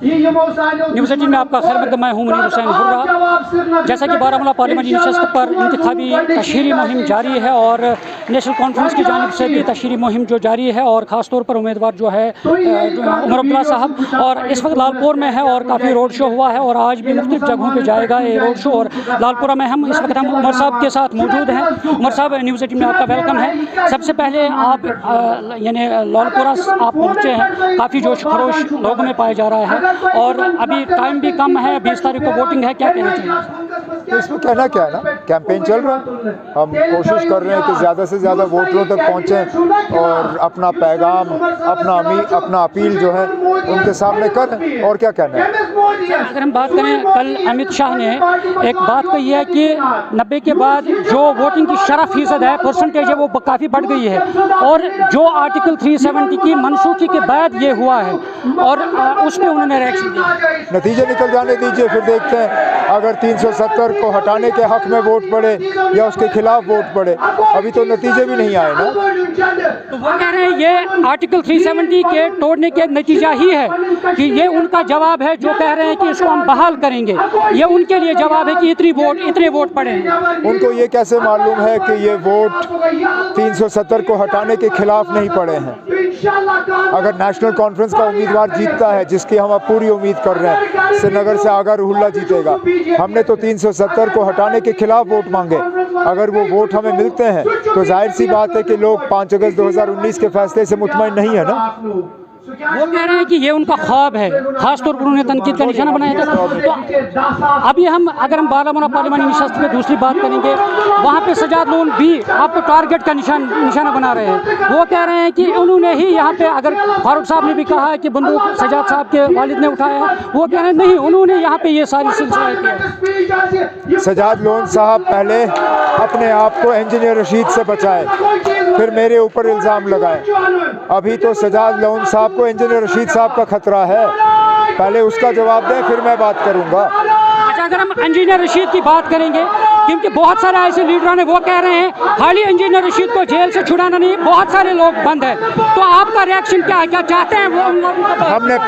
News 18 में आपका खैर मकदम। मैं हूं मुनीर हुसैन हुर्रा। जैसा कि बारामूला पार्लियामेंटी नशस्त पर इंतखाबी तशहीरी मुहिम जारी है और नेशनल कॉन्फ्रेंस की जानिब से भी तशहीरी मुहिम जो जारी है और ख़ास तौर पर उम्मीदवार जो है उमर अब्दुल्ला साहब और इस वक्त लालपुर में है और काफ़ी रोड शो हुआ है और आज भी मुख्तलिफ जगहों पर जाएगा ये रोड शो। और लालपुरा में हम इस वक्त उमर साहब के साथ मौजूद हैं। उमर साहब, न्यूज़ 18 में आपका वेलकम है। सबसे पहले आप यानी लालपुरा आप पहुँचे हैं, काफ़ी जोश खरोश लोगों में पाया जा रहा है और अभी टाइम भी कम है, 20 तारीख को वोटिंग है, क्या कहना चाहिए? तो इसमें कहना क्या है ना, कैंपेन चल रहा है, हम कोशिश कर रहे हैं कि ज़्यादा से ज़्यादा वोटरों तक पहुँचें और अपना पैगाम, अपना अपील जो है उनके सामने करें। और क्या कहना है? अगर हम बात करें, कल अमित शाह ने एक बात कही है कि 90 के बाद जो वोटिंग की शरह फीसद है, परसेंटेज है, वो काफ़ी बढ़ गई है और जो आर्टिकल 370 की मनसूखी के बाद ये हुआ है और उस पर उन्होंने रिएक्शन दिया। नतीजे निकल जाने दीजिए, फिर देखते हैं अगर 370 को हटाने के हक में वोट पड़े या उसके खिलाफ वोट पड़े। अभी तो नतीजे भी नहीं आए ना। तो वो कह रहे हैं ये आर्टिकल 370 के तोड़ने के नतीजा ही है कि ये उनका जवाब है जो कह रहे हैं कि इसको हम बहाल करेंगे। ये उनके लिए जवाब है कि इतने वोट पड़े हैं। उनको ये कैसे मालूम है कि ये वोट 370 को हटाने के खिलाफ नहीं पड़े हैं? अगर नेशनल कॉन्फ्रेंस का उम्मीदवार जीतता है, जिसकी हम अब पूरी उम्मीद कर रहे हैं, श्रीनगर से आगा रूहुल्लाह जीतेगा, हमने तो 370 को हटाने के खिलाफ वोट मांगे। अगर वो वोट हमें मिलते हैं तो जाहिर सी बात है कि लोग 5 अगस्त 2019 के फैसले से मुतमईन नहीं है ना। वो कह रहे हैं कि ये उनका ख्वाब है, खासतौर पर उन्होंने तनकीद का निशाना बनाया था। तो अभी अगर हम बारामूला पार्लियामेंटी नशस्त में दूसरी बात करेंगे, वहाँ पे सजाद लोन भी आपको टारगेट का निशाना बना रहे हैं। वो कह रहे हैं कि उन्होंने ही यहाँ पे, अगर फारूक साहब ने भी कहा है कि बंदूक सजाद साहब के वालिद ने उठाया है, वो कह रहे हैं नहीं, उन्होंने यहाँ पे ये सारी सिलसिला किया। सजाद लोन साहब पहले अपने आप को इंजीनियर रशीद से बचाए, फिर मेरे ऊपर इल्ज़ाम लगाए। अभी तो सजाद लोन साहब को इंजीनियर रशीद साहब का खतरा है, पहले उसका जवाब दें, फिर मैं बात करूंगा। अच्छा, अगर हम इंजीनियर रशीद की बात करेंगे, क्योंकि बहुत सारे ऐसे लीडरों ने वो कह रहे हैं खाली इंजीनियर रशीद को जेल से छुड़ाना नहीं, बहुत सारे लोग बंद हैं, तो आपका रिएक्शन क्या है? क्या चाहते हैं वो उन लोगों को?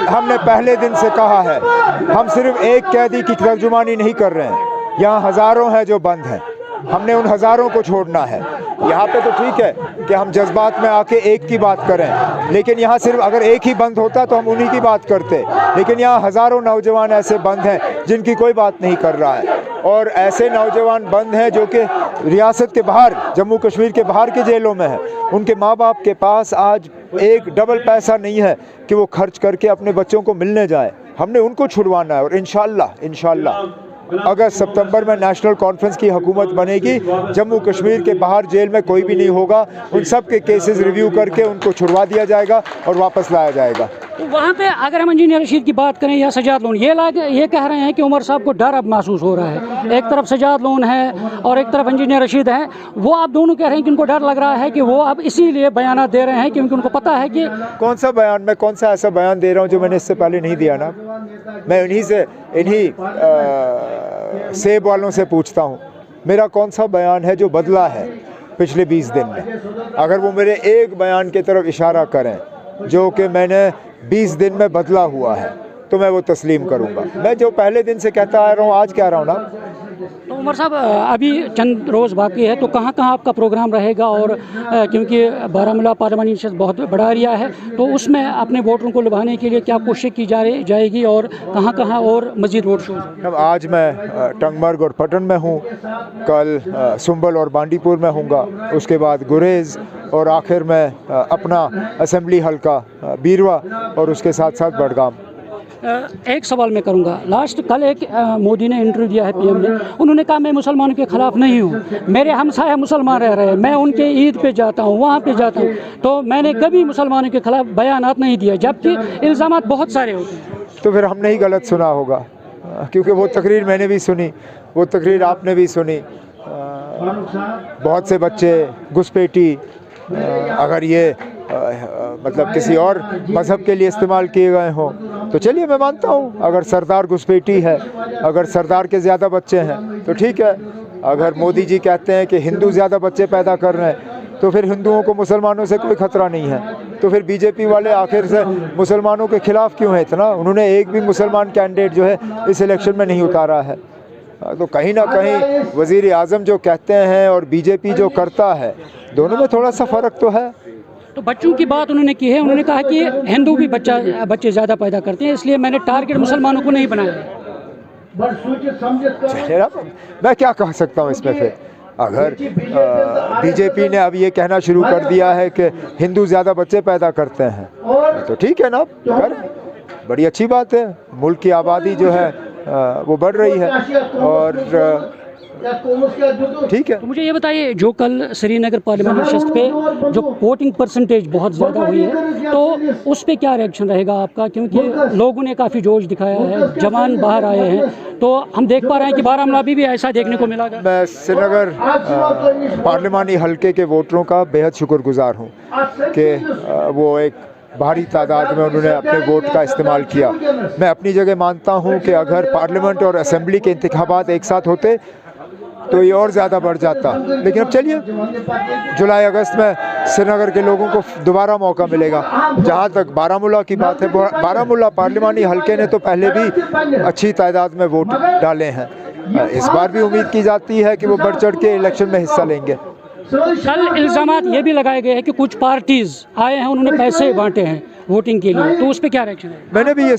हमने पहले दिन से कहा है, हम सिर्फ एक कैदी की तर्जुमानी नहीं कर रहे हैं, यहाँ हज़ारों हैं जो बंद हैं, हमने उन हज़ारों को छोड़ना है। यहाँ पे तो ठीक है कि हम जज्बात में आके एक की बात करें, लेकिन यहाँ सिर्फ अगर एक ही बंद होता तो हम उन्हीं की बात करते, लेकिन यहाँ हज़ारों नौजवान ऐसे बंद हैं जिनकी कोई बात नहीं कर रहा है और ऐसे नौजवान बंद हैं जो कि रियासत के बाहर, जम्मू कश्मीर के बाहर के जेलों में हैं। उनके माँ बाप के पास आज एक डबल पैसा नहीं है कि वो खर्च करके अपने बच्चों को मिलने जाए। हमने उनको छुड़वाना है और इंशाल्लाह अगस्त सितंबर में नेशनल कॉन्फ्रेंस की हुकूमत बनेगी, जम्मू कश्मीर के बाहर जेल में कोई भी नहीं होगा, उन सब के केसेस रिव्यू करके उनको छुड़वा दिया जाएगा और वापस लाया जाएगा। तो वहाँ पे अगर हम इंजीनियर रशीद की बात करें या सजाद लोन, ये कह रहे हैं कि उमर साहब को डर अब महसूस हो रहा है। एक तरफ सजाद लोन है और एक तरफ इंजीनियर रशीद है, वो आप दोनों कह रहे हैं कि उनको डर लग रहा है कि वो अब इसीलिए बयान दे रहे हैं क्योंकि उनको पता है कि कौन सा बयान, मैं कौन सा ऐसा बयान दे रहा हूँ जो मैंने इससे पहले नहीं दिया ना। मैं इन्हीं सेब वालों से पूछता हूँ, मेरा कौन सा बयान है जो बदला है पिछले 20 दिन में? अगर वो मेरे एक बयान की तरफ इशारा करें जो कि मैंने 20 दिन में बदला हुआ है तो मैं वो तस्लीम करूँगा। मैं जो पहले दिन से कहता आ रहा हूँ आज कह रहा हूँ ना। तो उमर साहब, अभी चंद रोज़ बाकी है, तो कहाँ आपका प्रोग्राम रहेगा? और क्योंकि बारामूला पार्लियामेंटी नशस्त बहुत बड़ा एरिया है, तो उसमें अपने वोटरों को लुभाने के लिए क्या कोशिश की जाएगी और कहाँ और मज़ीद रोड शो? आज मैं टंगमर्ग और पटन में हूँ, कल सुंबल और बांडीपुर में हूँगा, उसके बाद गुरेज़ और आखिर में अपना असेंबली हल्का बीरवा और उसके साथ साथ बडगाम। एक सवाल मैं करूंगा, कल एक मोदी ने इंटरव्यू दिया है, पीएम ने, उन्होंने कहा मैं मुसलमानों के ख़िलाफ़ नहीं हूँ, मेरे हमसाए मुसलमान रह रहे हैं, मैं उनके ईद पे जाता हूँ, वहाँ पे जाता हूँ, तो मैंने कभी मुसलमानों के ख़िलाफ़ बयानात नहीं दिया, जबकि इल्ज़ामात बहुत सारे होते हैं। तो फिर हमने ही गलत सुना होगा, क्योंकि वो तकरीर मैंने भी सुनी, वो तकरीर आपने भी सुनी। बहुत से बच्चे घुसपैठी अगर ये मतलब किसी और मज़हब के लिए इस्तेमाल किए गए हों तो चलिए मैं मानता हूँ, अगर सरदार घुसपैठी है, अगर सरदार के ज़्यादा बच्चे हैं तो ठीक है। अगर मोदी जी कहते हैं कि हिंदू ज़्यादा बच्चे पैदा कर रहे हैं तो फिर हिंदुओं को मुसलमानों से कोई ख़तरा नहीं है। तो फिर बीजेपी वाले आखिर से मुसलमानों के खिलाफ क्यों है इतना? उन्होंने एक भी मुसलमान कैंडिडेट जो है इस इलेक्शन में नहीं उतारा है। तो कहीं ना कहीं वज़ीर आज़म जो कहते हैं और बीजेपी जो करता है, दोनों में थोड़ा सा फ़र्क तो है। तो बच्चों की बात उन्होंने की है, उन्होंने कहा कि हिंदू भी बच्चे ज़्यादा पैदा करते हैं, इसलिए मैंने टारगेट मुसलमानों को नहीं बनाया है। चलिए ना, मैं क्या कह सकता हूँ इसमें फिर? अगर बीजेपी ने अब ये कहना शुरू कर दिया है कि हिंदू ज़्यादा बच्चे पैदा करते हैं, तो ठीक है ना, कर बड़ी अच्छी बात है। मुल्क की आबादी जो है वो बढ़ रही है और ठीक है। तो मुझे ये बताइए, जो कल श्रीनगर पार्लियामेंट नशस्त पे जो वोटिंग परसेंटेज बहुत ज़्यादा हुई है, तो उस पे क्या रिएक्शन रहेगा आपका? क्योंकि लोगों ने काफ़ी जोश दिखाया है, जवान बाहर आए हैं, तो हम देख पा रहे हैं कि बारामूला भी ऐसा देखने को मिला। मैं श्रीनगर पार्लिमानी हल्के के वोटरों का बेहद शुक्रगुजार हूँ कि वो एक भारी तादाद में उन्होंने अपने वोट का इस्तेमाल किया। मैं अपनी जगह मानता हूँ कि अगर पार्लियामेंट और असेंबली के इंतखाबात एक साथ होते तो ये और ज़्यादा बढ़ जाता, लेकिन अब चलिए, जुलाई अगस्त में श्रीनगर के लोगों को दोबारा मौका मिलेगा। जहाँ तक बारामूला की बात है, बारामूला पार्लिमानी हल्के ने तो पहले भी अच्छी तादाद में वोट डाले हैं। इस बार भी उम्मीद की जाती है कि वो बढ़ चढ़ के इलेक्शन में हिस्सा लेंगे। कल इल्ज़ामात ये भी लगाए गए हैं कि कुछ पार्टीज आए हैं, उन्होंने पैसे बांटे हैं वोटिंग के लिए, तो उस पर क्या रिएक्शन है? मैंने भी ये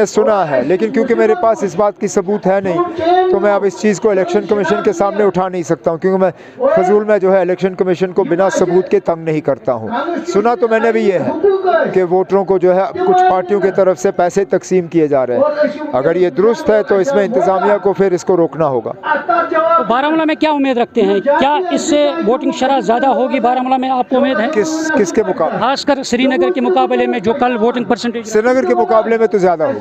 सुना है, लेकिन क्योंकि मेरे पास इस बात की सबूत है नहीं, तो मैं अब इस चीज़ को इलेक्शन कमीशन के सामने उठा नहीं सकता हूँ, क्योंकि मैं फजूल में जो है इलेक्शन कमीशन को बिना सबूत के तंग नहीं करता हूँ। सुना तो मैंने भी ये है कि वोटरों को जो है कुछ पार्टियों की तरफ से पैसे तकसीम किए जा रहे हैं। अगर ये दुरुस्त है तो इसमें इंतज़ामिया को फिर इसको रोकना होगा। तो बारामूला में क्या उम्मीद रखते हैं? क्या इससे वोटिंग शरह ज़्यादा होगी बारामूला में, आपको उम्मीद है? किसके मुकाबले? खासकर श्रीनगर के मुकाबले में, जो कल वोटिंग परसेंटेज श्रीनगर के मुकाबले में तो ज़्यादा होगी।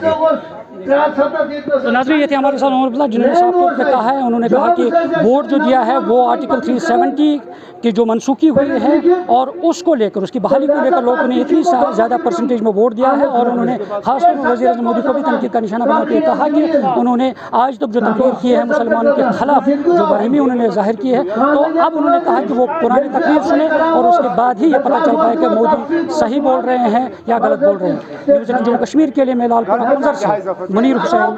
तो नाज़रीन, ये थे हमारे साथ उमर अब्दुल्ला, जिन्होंने साफ तौर पर कहा है, उन्होंने कहा कि वोट जो दिया है वो आर्टिकल 370 की जो मनसूखी हुई है और उसको लेकर, उसकी बहाली को लेकर लोगों ने इतनी ज़्यादा परसेंटेज में वोट दिया है। और उन्होंने खासतौर पर वज़ीर आज़म मोदी को भी तनकीद का निशाना बना के कहा कि उन्होंने आज तक जो तकरीर की है मुसलमानों के खिलाफ, जो बरहमी उन्होंने जाहिर की है, तो अब उन्होंने कहा कि वो पुरानी तकरीर सुने और उसके बाद ही ये पता चल पाए कि मोदी सही बोल रहे हैं या गलत बोल रहे हैं। न्यूज़ जम्मू कश्मीर के लिए मैं लालपुरा मंजर से मुनीर हुसैन।